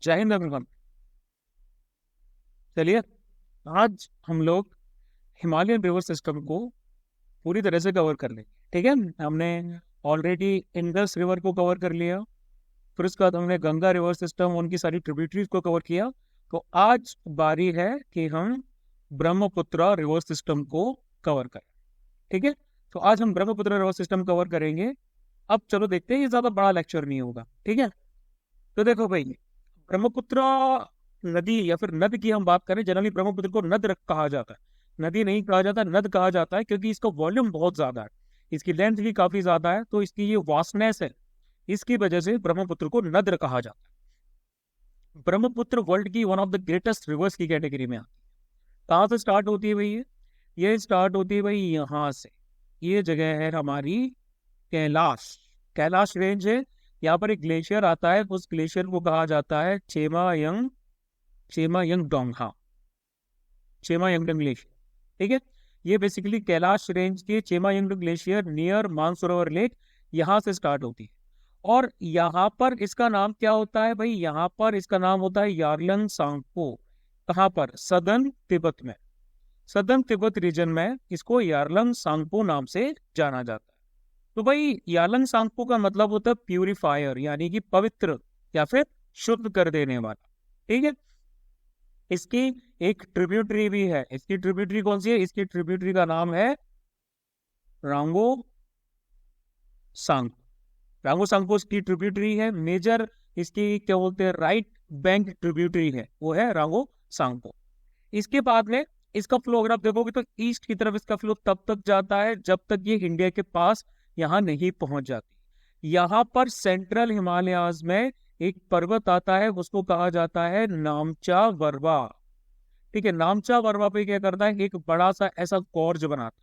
जय हिंद एवरीवन। चलिए, आज हम लोग हिमालयन रिवर सिस्टम को पूरी तरह से कवर कर लेंगे। ठीक है, हमने ऑलरेडी इंडस रिवर को कवर कर लिया, फिर उसके बाद हमने गंगा रिवर सिस्टम, उनकी सारी ट्रिब्यूटरीज को कवर किया। तो आज बारी है कि हम ब्रह्मपुत्र रिवर सिस्टम को कवर करें। ठीक है, तो आज हम ब्रह्मपुत्र रिवर सिस्टम कवर करेंगे। अब चलो देखते हैं, ये ज्यादा बड़ा लेक्चर नहीं होगा। ठीक है, तो देखो भाई, ब्रह्मपुत्र नदी या फिर नद की हम बात करें, जनरली ब्रह्मपुत्र को नद कहा जाता है, नदी नहीं कहा जाता, नद कहा जाता है, क्योंकि इसका वॉल्यूम बहुत ज्यादा है, इसकी लेंथ भी काफी ज्यादा है, तो इसकी ये वास्टनेस है, इसकी वजह से ब्रह्मपुत्र को नद कहा जाता है। ब्रह्मपुत्र वर्ल्ड की one of the greatest reverse की कैटेगरी में आती है। कहाँ से स्टार्ट होती है भाई? ये स्टार्ट होती है भाई यहाँ से। ये जगह है हमारी कैलाश, कैलाश रेंज है। यहाँ पर एक ग्लेशियर आता है, उस ग्लेशियर को कहा जाता है चेमायंग, चेमायंग डोंग, हाँ, चेमायंगडोंग ग्लेशियर। ठीक है, ये बेसिकली कैलाश रेंज के चेमायंगडोंग ग्लेशियर नियर मानसरोवर लेक, यहाँ से स्टार्ट होती है। और यहाँ पर इसका नाम क्या होता है भाई? यहाँ पर इसका नाम होता है यारलंग सांगपो। कहाँ पर? सदर्न तिब्बत में, सदर्न तिब्बत रीजन में इसको यारलंग सांगपो नाम से जाना जाता है। तो भाई यारलंग सांगपो का मतलब होता है प्यूरिफायर, यानी कि पवित्र या फिर शुद्ध कर देने वाला। ठीक है, इसकी एक ट्रिब्यूटरी भी है। इसकी ट्रिब्यूटरी कौन सी है? इसकी ट्रिब्यूटरी का नाम है रांगो सांग, रांगो सांगपो की ट्रिब्यूटरी है। मेजर इसकी क्या बोलते हैं, राइट बैंक ट्रिब्यूटरी है, वो है रांगो सांगपो। इसके बाद में इसका फ्लो अगर आप देखोगे तो ईस्ट की तरफ इसका फ्लो तब तक जाता है जब तक ये इंडिया के पास यहाँ नहीं पहुंच जाती। यहाँ पर सेंट्रल हिमालयाज में एक पर्वत आता है, उसको कहा जाता है नामचा वरवा। ठीक है, नामचा वरवा पे क्या करता है, एक बड़ा सा ऐसा गॉर्ज बनाता है।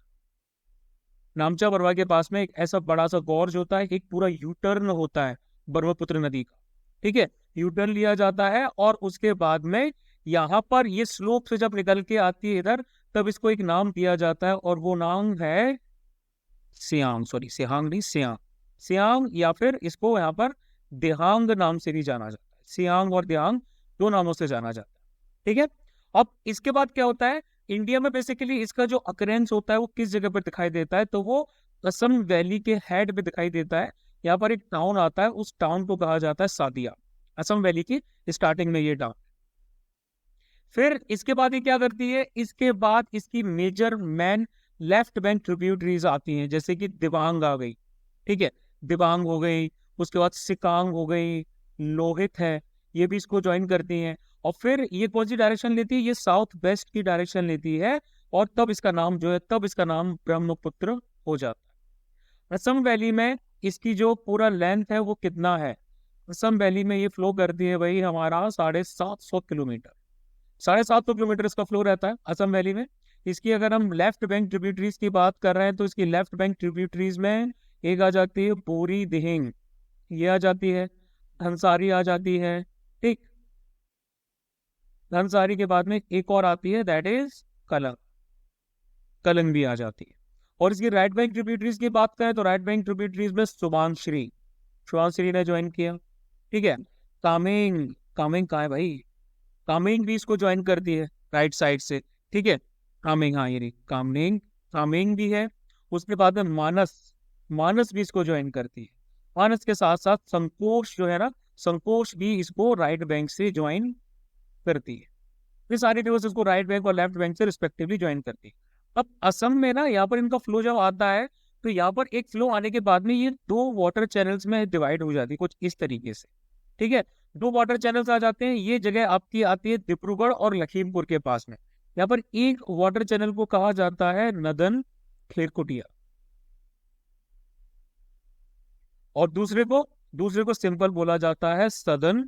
नामचा वरवा के पास में एक ऐसा बड़ा सा गॉर्ज होता है, एक पूरा यूटर्न होता है ब्रह्मपुत्र नदी का। ठीक है, यूटर्न लिया जाता है और उसके बाद में यहाँ पर ये स्लोप से जब निकल के आती है इधर, तब इसको एक नाम दिया जाता है, और वो नाम है सियांग, सॉरी सियांग नहीं, सियांग, सियांग, या फिर इसको यहाँ पर देहांग नाम से भी जाना जाता है। सियांग और देहांग दो नामों से जाना जाता है। ठीक है, अब इसके बाद क्या होता है, इंडिया में बेसिकली इसका जो अकरेंस होता है वो किस जगह पर दिखाई देता है, तो वो असम वैली के हेड पे दिखाई देता है। यहाँ पर एक टाउन आता है, उस टाउन को कहा जाता है सादिया, असम वैली की स्टार्टिंग में ये टाउन। फिर इसके बाद ये क्या करती है, इसके बाद इसकी major main left bank tributaries आती हैं, जैसे कि दिबांग आ गई। ठीक है, दिबांग हो गई, उसके बाद सिकांग हो गई, लोहित है, ये भी इसको ज्वाइन करती हैं। और फिर ये कौन सी डायरेक्शन लेती है? ये साउथ वेस्ट की डायरेक्शन लेती है, और तब इसका नाम जो है, तब इसका नाम ब्रह्मपुत्र हो जाता है। असम वैली में इसकी जो पूरा लेंथ है वो कितना है? असम वैली में ये फ्लो करती है भाई हमारा 750 किलोमीटर, 750 किलोमीटर इसका फ्लो रहता है असम वैली में। इसकी अगर हम लेफ्ट बैंक ट्रिब्यूटरीज की बात कर रहे हैं, तो इसकी लेफ्ट बैंक ट्रिब्यूटरीज में एक आ जाती है बोरी दिहिंग, ये आ जाती है, धनसारी आ जाती है। ठीक, धनसारी के बाद में एक और आती है, दैट इज कलंग, कलंग भी आ जाती है। और इसकी राइट बैंक ट्रिब्यूटरीज की बात करें तो राइट बैंक ट्रिब्यूटरीज में सुबानश्री, सुबानश्री ने ज्वाइन किया। ठीक है, कामेंग, कामेंग कहाँ है भाई? कामेंग भी इसको ज्वाइन करती है राइट साइड से। ठीक है, कामेंग, हाँ ये रही कामेंग, कामेंग भी है। उसके बाद में मानस, मानस भी इसको ज्वाइन करती है। मानस के साथ साथ संकोश जो है ना, संकोश भी इसको राइट बैंक से ज्वाइन करती है। ये सारी रिवर्स इसको राइट बैंक और लेफ्ट बैंक से रिस्पेक्टिवली ज्वाइन करती है। अब असम में ना, यहाँ पर इनका फ्लो जब आता है, तो यहाँ पर एक फ्लो आने के बाद में ये दो वाटर चैनल्स में डिवाइड हो जाती है, कुछ इस तरीके से। ठीक है, दो वाटर चैनल्स आ जाते हैं। ये जगह आपकी आती है डिब्रूगढ़ और लखीमपुर के पास में। यहाँ पर एक वाटर चैनल को कहा जाता है नदन खेरकुटिया, और दूसरे को सिंपल बोला जाता है सदर्न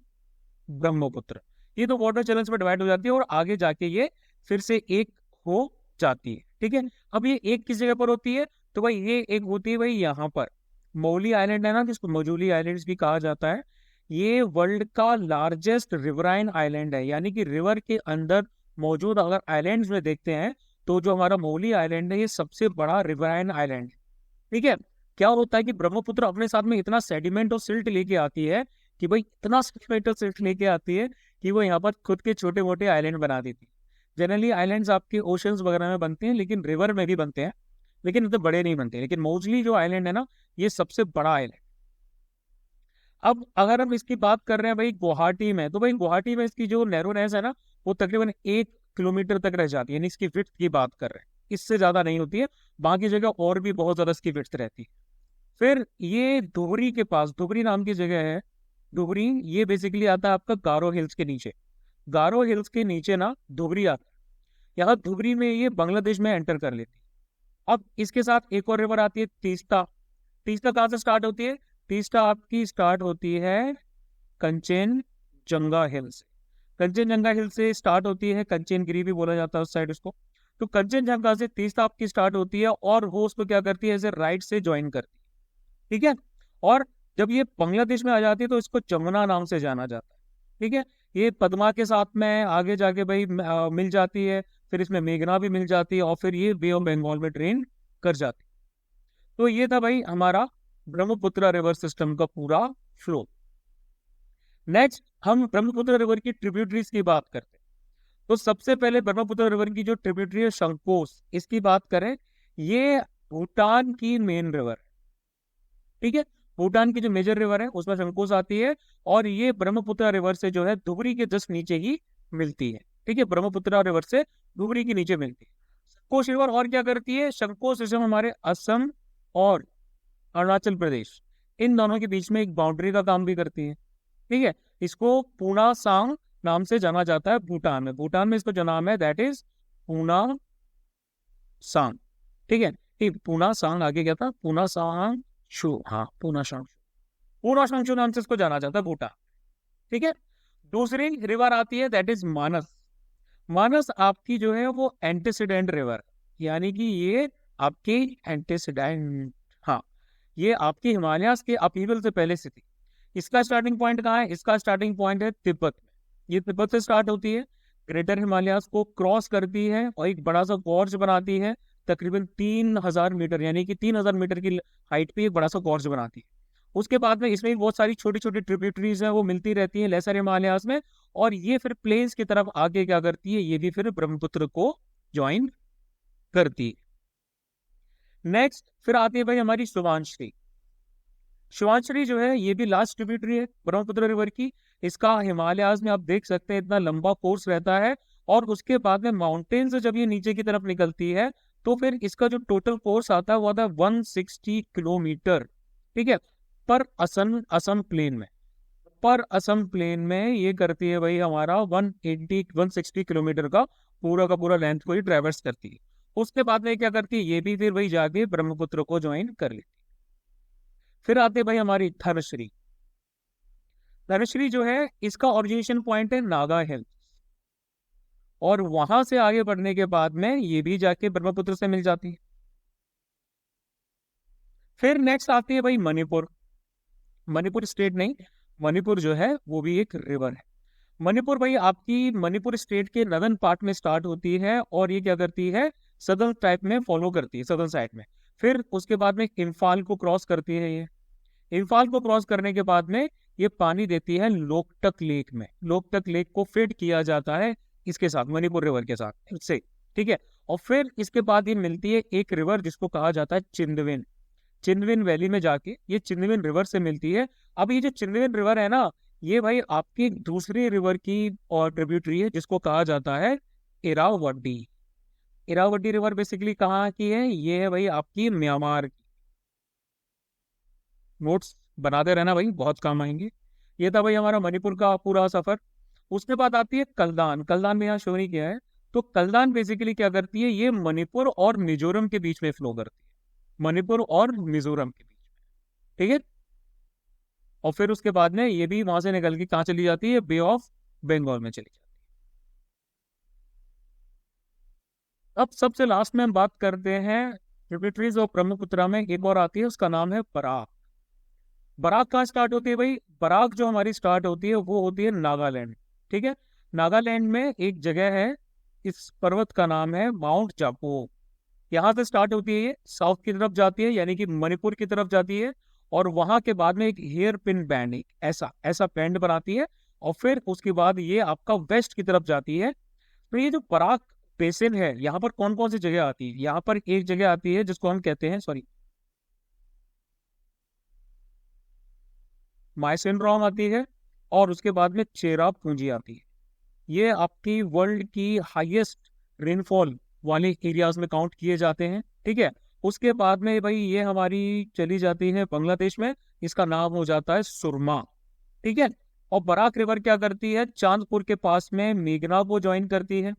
ब्रह्मपुत्र। ये तो वाटर चैनल्स में डिवाइड हो जाती है और आगे जाके ये फिर से एक हो जाती है। ठीक है, अब ये एक किस जगह पर होती है? तो भाई ये एक होती है भाई यहाँ पर, मौली आइलैंड है ना, जिसको मजूली आइलैंड्स भी कहा जाता है। ये वर्ल्ड का लार्जेस्ट रिवराइन आइलैंड है, यानी कि रिवर के अंदर मौजूद अगर आइलैंड्स में देखते हैं तो जो हमारा मौली आइलैंड है ये सबसे बड़ा रिवराइन आइलैंड है। ठीक है, क्या होता है कि ब्रह्मपुत्र अपने साथ में इतना सेडिमेंट और सिल्ट लेके आती है कि भाई इतना सेंटीमीटर सिर्फ लेके आती है कि वो यहाँ पर खुद के छोटे मोटे आइलैंड बना देती है। जनरली आइलैंड्स आपके ओशंस वगैरह में बनते हैं, लेकिन रिवर में भी बनते हैं, लेकिन इतने बड़े नहीं बनते। लेकिन मोस्टली जो आइलैंड है ना, ये सबसे बड़ा आइलैंड। अब अगर हम इसकी बात कर रहे हैं भाई गुवाहाटी में, तो भाई गुवाहाटी में इसकी जो नैरोनेस है ना, वो तकरीबन 1 किलोमीटर तक रह जाती है, यानी इसकी विड्थ की बात कर रहे हैं, इससे ज्यादा नहीं होती है। बाकी जगह और भी बहुत ज्यादा इसकी विड्थ रहती है। फिर ये धुबरी के पास, धुबरी नाम की जगह है, धुबरी, ये बेसिकली आता है आपका गारो हिल्स के नीचे। गारो हिल्स के नीचे ना धुबरी आता है। यहाँ धुबरी में ये बांग्लादेश में एंटर कर लेती है। अब इसके साथ एक और रिवर आती है तीस्ता। तीस्ता कहाँ से स्टार्ट होती है? तीस्ता आपकी स्टार्ट होती है कंचनजंगा हिल से। कंचनजंगा हिल से स्टार्ट होती है, कंचनगिरी भी बोला जाता है उस साइड उसको। तो कंचनजंगा से तीस्ता आपकी स्टार्ट होती है और वो उसको क्या करती है, ऐसे राइट से ज्वाइन करती है। ठीक है। और जब ये बांग्लादेश में आ जाती है तो इसको जमुना नाम से जाना जाता है। ठीक है। ये पद्मा के साथ में आगे जाके भाई मिल जाती है, फिर इसमें मेघना भी मिल जाती है, और फिर ये बे ऑफ बंगाल में ड्रेन कर जाती है। तो ये था भाई हमारा ब्रह्मपुत्र रिवर सिस्टम का पूरा फ्लो। नेक्स्ट हम ब्रह्मपुत्र रिवर की ट्रिब्यूटरीज की बात करते हैं। तो सबसे पहले ब्रह्मपुत्र रिवर की जो ट्रिब्यूटरी है शंकोस, इसकी बात करें, ये भूटान की मेन रिवर है। ठीक है। भूटान की जो मेजर रिवर है उसमें शंकोस आती है, और ये ब्रह्मपुत्र रिवर से जो है धुबरी के जस्ट नीचे ही मिलती है। ठीक है। ब्रह्मपुत्र रिवर से धुबरी के नीचे मिलती है शंकोस रिवर। और क्या करती है शंकोस रिवर? हमारे असम और अरुणाचल प्रदेश, इन दोनों के बीच में एक बाउंड्री का काम भी करती है। ठीक है। इसको पूना सांग नाम से जाना जाता है भूटान में। भूटान में इसका जो नाम है दैट इज पूना सांग। ठीक है। ठीक, पूना सांग आगे क्या था? पूना सांग शू, हाँ पूना सांग, पूना सांग शू नाम से इसको जाना जाता है भूटान। ठीक है। दूसरी रिवर आती है दैट इज मानस। मानस आपकी जो है वो एंटीसीडेंट रिवर, यानी कि ये आपकी एंटीसीडेंट, हाँ, ये आपके हिमालयाज के अपीवल से पहले से थी। इसका स्टार्टिंग पॉइंट कहाँ है? इसका स्टार्टिंग पॉइंट है तिब्बत में। ये तिब्बत से स्टार्ट होती है, ग्रेटर हिमालयाज को क्रॉस करती है और एक बड़ा सा गॉर्ज बनाती है, तकरीबन 3000 मीटर, यानी कि 3000 मीटर की हाइट पे एक बड़ा सा गॉर्ज बनाती है। उसके बाद में इसमें बहुत सारी छोटी छोटी ट्रिब्यूटरीज हैं, वो मिलती रहती हैं लेसर हिमालयाज में, और ये फिर प्लेन्स की तरफ आगे क्या करती है, ये भी फिर ब्रह्मपुत्र को ज्वाइन करती है। नेक्स्ट फिर आती है भाई हमारी सुबांश्री। सुबांश्री जो है ये भी लास्ट ट्रिब्यूटरी है ब्रह्मपुत्र रिवर की। इसका हिमालयाज में आप देख सकते हैं इतना लंबा कोर्स रहता है, और उसके बाद में माउंटेन से जब ये नीचे की तरफ निकलती है तो फिर इसका जो टोटल कोर्स आता है वो आता है 160 किलोमीटर। ठीक है। पर असम असम प्लेन में, पर असम प्लेन में ये करती है भाई हमारा 160 किलोमीटर का पूरा लेंथ को ही ट्रेवर्स करती है। उसके बाद में क्या करती है, ये भी फिर वही जाके ब्रह्मपुत्र को ज्वाइन कर लेती है। फिर आते भाई हमारी धनश्री। धनश्री जो है इसका ओरिजिनेशन पॉइंट है नागा हिल्स, और वहां से आगे बढ़ने के बाद में ये भी जाके ब्रह्मपुत्र से मिल जाती है। फिर नेक्स्ट आती है भाई मणिपुर। मणिपुर स्टेट नहीं, मणिपुर जो है वो भी एक रिवर है। मणिपुर भाई आपकी मणिपुर स्टेट के नदन पार्ट में स्टार्ट होती है, और ये क्या करती है, सदर्न टाइप में फॉलो करती है, सदर्न साइड में। फिर उसके बाद में इम्फाल को क्रॉस करती है। ये इम्फाल को क्रॉस करने के बाद में ये पानी देती है लोकटक लेक में। लोकटक लेक को फीड किया जाता है इसके साथ, मणिपुर रिवर के साथ इससे। ठीक है। और फिर इसके बाद ये मिलती है एक रिवर जिसको कहा जाता है चिंदविन। चिंदविन वैली में जाके ये चिंदविन रिवर से मिलती है। अब ये जो चिंदविन रिवर है ना, ये भाई आपकी दूसरी रिवर की और ट्रिब्यूटरी है जिसको कहा जाता है इरावदी। इरावदी रिवर बेसिकली कहाँ की है? ये है भाई आपकी म्यांमार की। नोट्स बनाते रहना भाई, बहुत काम आएंगे। ये था भाई हमारा मणिपुर का पूरा सफर। उसके बाद आती है कलदान। कलदान में यहाँ शो नहीं किया है। तो कलदान बेसिकली क्या करती है, ये मणिपुर और मिजोरम के बीच में फ्लो करती है, मणिपुर और मिजोरम के बीच में। ठीक है। और फिर उसके बाद में ये भी वहां से निकल के कहाँ चली जाती है, बे ऑफ बंगाल में चली जाती है। अब सबसे लास्ट में हम बात करते हैं ट्रिब्यूटरीज ऑफ ब्रह्मपुत्र में, एक और आती है उसका नाम है बराक। बराक कहाँ स्टार्ट होती है भाई? बराक जो हमारी स्टार्ट होती है वो होती है नागालैंड। ठीक है। नागालैंड में एक जगह है, इस पर्वत का नाम है माउंट जापो। यहाँ से स्टार्ट होती है, ये साउथ की तरफ जाती है, यानी कि मणिपुर की तरफ जाती है, और वहां के बाद में एक हेयर पिन बैंड, एक ऐसा ऐसा बैंड बनाती है, और फिर उसके बाद ये आपका वेस्ट की तरफ जाती है। तो ये जो बराक बेसिन है, यहाँ पर कौन कौन सी जगह आती है? यहाँ पर एक जगह आती है जिसको हम कहते हैं, सॉरी, माइसेनराम आती है, और उसके बाद में चेरापूंजी आती है। ये आपकी वर्ल्ड की हाईएस्ट रेनफॉल वाले एरियाज में काउंट किए जाते हैं, ठीक है। उसके बाद में भाई ये हमारी चली जाती है बांग्लादेश में, इसका नाम हो जाता है सुरमा, ठीक है। और बराक रिवर क्या करती है, चांदपुर के पास में मेघना को ज्वाइन करती है,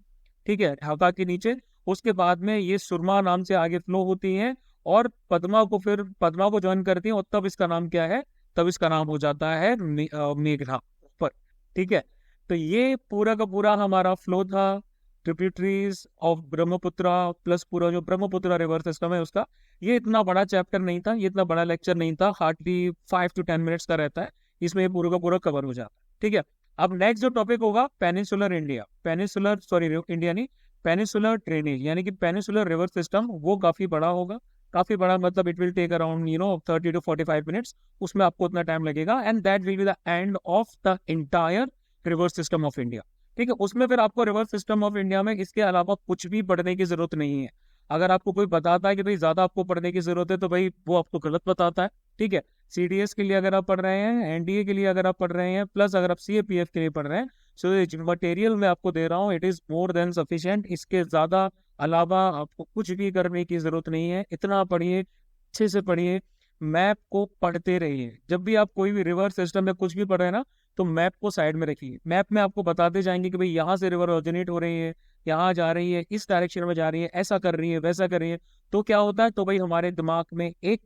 ठीक है, ढाका के नीचे। उसके बाद में ये सुरमा नाम से आगे फ्लो होती है, और पद्मा को ज्वाइन करती है, और तब इसका नाम क्या है, तब इसका नाम हो जाता है मेघना ऊपर, ठीक है। तो ये पूरा का पूरा हमारा फ्लो था, ट्रिब्यूटरीज ऑफ ब्रह्मपुत्र प्लस पूरा जो ब्रह्मपुत्र रिवर सिस्टम है उसका। ये इतना बड़ा चैप्टर नहीं था, ये इतना बड़ा लेक्चर नहीं था, हार्डली 5 to 10 मिनट्स का रहता है, इसमें ये पूरा का पूरा कवर हो जाता है, ठीक है। अब नेक्स्ट जो टॉपिक होगा, peninsular India, peninsular sorry India नहीं, पेनिनसुलर ड्रेनेज यानी कि पेनिनसुलर रिवर सिस्टम, वो काफी बड़ा होगा। काफी बड़ा मतलब it will take around 30 to 45 minutes, उसमें आपको उतना टाइम लगेगा, and that will be the end of the entire river system of India, ठीक है। उसमें फिर आपको रिवर सिस्टम ऑफ इंडिया में इसके अलावा कुछ भी पढ़ने की जरूरत नहीं है। अगर आपको कोई बताता है कि भाई ज्यादा आपको पढ़ने की जरूरत है, तो भाई वो आपको गलत बताता है, ठीक है। सीडीएस के लिए अगर आप पढ़ रहे हैं, एनडीए के लिए अगर आप पढ़ रहे हैं, प्लस अगर आप सीएपीएफ के लिए पढ़ रहे हैं, सो मटेरियल मैं आपको दे रहा हूँ, it is more than sufficient. इसके ज्यादा अलावा आपको कुछ भी करने की जरूरत नहीं है। इतना पढ़िए, अच्छे से पढ़िए, मैप को पढ़ते रहिए। जब भी आप कोई भी रिवर सिस्टम में कुछ भी पढ़ रहे हैं ना, तो मैप को साइड में रखिए। मैप में आपको बताते जाएंगे कि भाई यहाँ से रिवर ओरिजिनेट हो रही है, यहाँ जा रही है, इस डायरेक्शन में जा रही है, ऐसा कर रही है, वैसा कर रही है। तो क्या होता है, तो भाई हमारे दिमाग में एक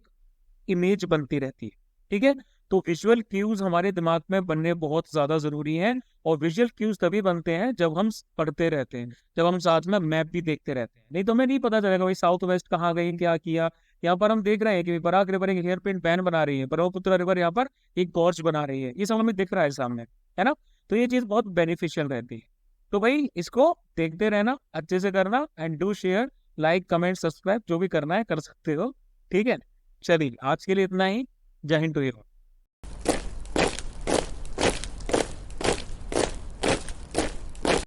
इमेज बनती रहती है, ठीक है। तो विजुअल क्यूज हमारे दिमाग में बनने बहुत ज्यादा जरूरी है, और विजुअल क्यूज तभी बनते हैं जब हम पढ़ते रहते हैं, जब हम साथ में मैप भी देखते रहते हैं। नहीं तो हमें नहीं पता चलेगा भाई साउथ वेस्ट कहाँ गई, क्या किया। यहाँ पर हम देख रहे हैं कि बराक रिवर एक हेयर पिन बैन बना रही है, ब्रह्मपुत्र रिवर यहाँ पर एक गॉर्ज बना रही है, ये सब हमें दिख रहा है सामने, है ना। तो ये चीज बहुत बेनिफिशियल रहती है। तो भाई इसको देखते रहना, अच्छे से करना, and do share, like, comment, subscribe, जो भी करना है कर सकते हो, ठीक है। चलिए आज के लिए इतना ही। जय हिंद टू यू।